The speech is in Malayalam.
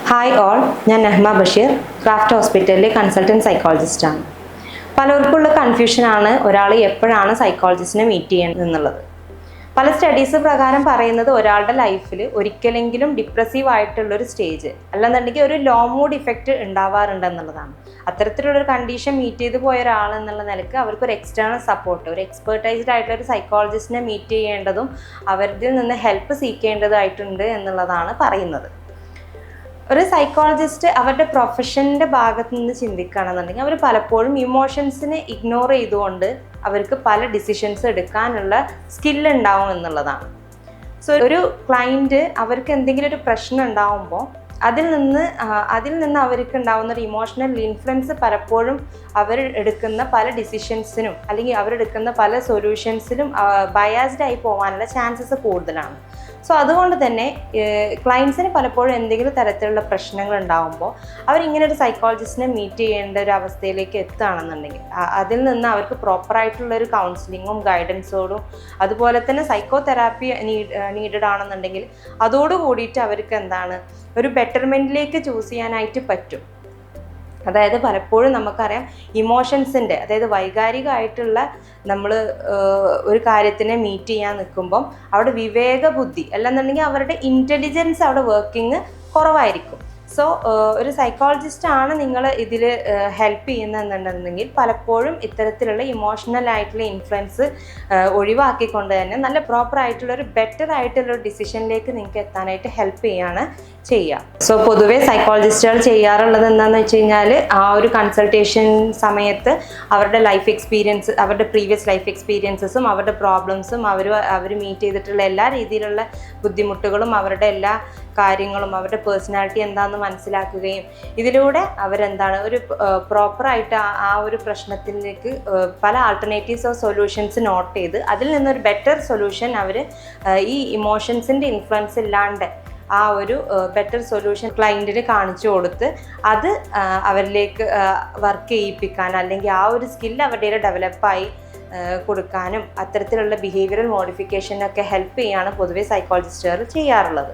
ഹായ് ഓൾ, ഞാൻ നഹ്മ ബഷീർ, ക്രാഫ്റ്റ് ഹോസ്പിറ്റലിലെ കൺസൾട്ടൻറ്റ് സൈക്കോളജിസ്റ്റാണ്. പലർക്കുള്ള കൺഫ്യൂഷനാണ് ഒരാൾ എപ്പോഴാണ് സൈക്കോളജിസ്റ്റിനെ മീറ്റ് ചെയ്യുന്നത് എന്നുള്ളത്. പല സ്റ്റഡീസ് പ്രകാരം പറയുന്നത് ഒരാളുടെ ലൈഫിൽ ഒരിക്കലെങ്കിലും ഡിപ്രസീവ് ആയിട്ടുള്ളൊരു സ്റ്റേജ് അല്ലെന്നുണ്ടെങ്കിൽ ഒരു ലോ മൂഡ് ഇഫക്റ്റ് ഉണ്ടാവാറുണ്ടെന്നുള്ളതാണ്. അത്തരത്തിലുള്ളൊരു കണ്ടീഷൻ മീറ്റ് ചെയ്ത് പോയ ഒരാൾ എന്നുള്ള നിലയ്ക്ക് അവർക്കൊരു എക്സ്റ്റേണൽ സപ്പോർട്ട്, ഒരു എക്സ്പേർട്ടൈസ്ഡ് ആയിട്ടുള്ള ഒരു സൈക്കോളജിസ്റ്റിനെ മീറ്റ് ചെയ്യേണ്ടതും അവരിൽ നിന്ന് ഹെൽപ്പ് സീക്കേണ്ടതായിട്ടുണ്ട് എന്നുള്ളതാണ് പറയുന്നത്. ഒരു സൈക്കോളജിസ്റ്റ് അവരുടെ പ്രൊഫഷൻ്റെ ഭാഗത്ത് നിന്ന് ചിന്തിക്കുകയാണെന്നുണ്ടെങ്കിൽ അവർ പലപ്പോഴും ഇമോഷൻസിനെ ഇഗ്നോർ ചെയ്തുകൊണ്ട് അവർക്ക് പല ഡിസിഷൻസ് എടുക്കാനുള്ള സ്കില്ല് ഉണ്ടാവും എന്നുള്ളതാണ്. സോ ഒരു ക്ലയൻറ്റ് അവർക്ക് എന്തെങ്കിലും ഒരു പ്രശ്നം ഉണ്ടാവുമ്പോൾ അതിൽ നിന്ന് അവർക്ക് ഉണ്ടാവുന്ന ഒരു ഇമോഷണൽ ഇൻഫ്ലുവൻസ് പലപ്പോഴും അവർ എടുക്കുന്ന പല ഡിസിഷൻസിനും അല്ലെങ്കിൽ അവരെടുക്കുന്ന പല സൊല്യൂഷൻസിലും ബയാസ്ഡ് ആയി പോകാനുള്ള ചാൻസസ് കൂടുതലാണ്. സോ അതുകൊണ്ട് തന്നെ ക്ലയൻസിന് പലപ്പോഴും എന്തെങ്കിലും തരത്തിലുള്ള പ്രശ്നങ്ങൾ ഉണ്ടാകുമ്പോൾ അവരിങ്ങനെ ഒരു സൈക്കോളജിസ്റ്റിനെ മീറ്റ് ചെയ്യേണ്ട ഒരു അവസ്ഥയിലേക്ക് എത്തുകയാണെന്നുണ്ടെങ്കിൽ അതിൽ നിന്ന് അവർക്ക് പ്രോപ്പറായിട്ടുള്ളൊരു കൗൺസിലിങ്ങും ഗൈഡൻസോടും അതുപോലെ തന്നെ സൈക്കോ തെറാപ്പി നീഡഡ് ആണെന്നുണ്ടെങ്കിൽ അതോടുകൂടിയിട്ട് അവർക്ക് എന്താണ് ഒരു ബെറ്റർമെൻറ്റിലേക്ക് ചൂസ് ചെയ്യാനായിട്ട് പറ്റും. അതായത് പലപ്പോഴും നമുക്കറിയാം ഇമോഷൻസിൻ്റെ, അതായത് വൈകാരികമായിട്ടുള്ള നമ്മൾ ഒരു കാര്യത്തിനെ മീറ്റ് ചെയ്യാൻ നിൽക്കുമ്പം അവിടെ വിവേക ബുദ്ധി അല്ലെന്നുണ്ടെങ്കിൽ അവരുടെ ഇൻ്റലിജൻസ് അവിടെ വർക്കിംഗ് കുറവായിരിക്കും. സോ ഒരു സൈക്കോളജിസ്റ്റാണ് നിങ്ങൾ ഇതിൽ ഹെൽപ്പ് ചെയ്യുന്നതെന്നുണ്ടെങ്കിൽ പലപ്പോഴും ഇത്തരത്തിലുള്ള ഇമോഷണൽ ആയിട്ടുള്ള ഇൻഫ്ലുവൻസ് ഒഴിവാക്കിക്കൊണ്ട് തന്നെ നല്ല പ്രോപ്പറായിട്ടുള്ളൊരു ബെറ്റർ ആയിട്ടുള്ളൊരു ഡിസിഷനിലേക്ക് നിങ്ങൾക്ക് എത്താനായിട്ട് ഹെൽപ്പ് ചെയ്യുകയാണ് ചെയ്യുക. സോ പൊതുവേ സൈക്കോളജിസ്റ്റുകൾ ചെയ്യാറുള്ളത് എന്താണെന്ന് വെച്ച് കഴിഞ്ഞാൽ ആ ഒരു കൺസൾട്ടേഷൻ സമയത്ത് അവരുടെ ലൈഫ് എക്സ്പീരിയൻസ്, അവരുടെ പ്രീവിയസ് ലൈഫ് എക്സ്പീരിയൻസസും അവരുടെ പ്രോബ്ലംസും അവർ മീറ്റ് ചെയ്തിട്ടുള്ള എല്ലാ രീതിയിലുള്ള ബുദ്ധിമുട്ടുകളും അവരുടെ എല്ലാ കാര്യങ്ങളും അവരുടെ പേഴ്സണാലിറ്റി എന്താണെന്ന് മനസ്സിലാക്കുകയും ഇതിലൂടെ അവരെന്താണ് ഒരു പ്രോപ്പറായിട്ട് ആ ഒരു പ്രശ്നത്തിലേക്ക് പല ആൾട്ടർനേറ്റീവ്സ് ഓഫ് സൊല്യൂഷൻസ് നോട്ട് ചെയ്ത് അതിൽ നിന്നൊരു ബെറ്റർ സൊല്യൂഷൻ അവർ ഈ ഇമോഷൻസിൻ്റെ ഇൻഫ്ലുവൻസ് ഇല്ലാണ്ട് ആ ഒരു ബെറ്റർ സൊല്യൂഷൻ ക്ലയൻറ്റിന് കാണിച്ചു കൊടുത്ത് അത് അവരിലേക്ക് വർക്ക് ചെയ്യിപ്പിക്കാൻ അല്ലെങ്കിൽ ആ ഒരു സ്കില്ല് അവരുടെ ഡെവലപ്പായി കൊടുക്കാനും അത്തരത്തിലുള്ള ബിഹേവിയറൽ മോഡിഫിക്കേഷനൊക്കെ ഹെൽപ്പ് ചെയ്യാണ് പൊതുവെ സൈക്കോളജിസ്റ്റുകൾ ചെയ്യാറുള്ളത്.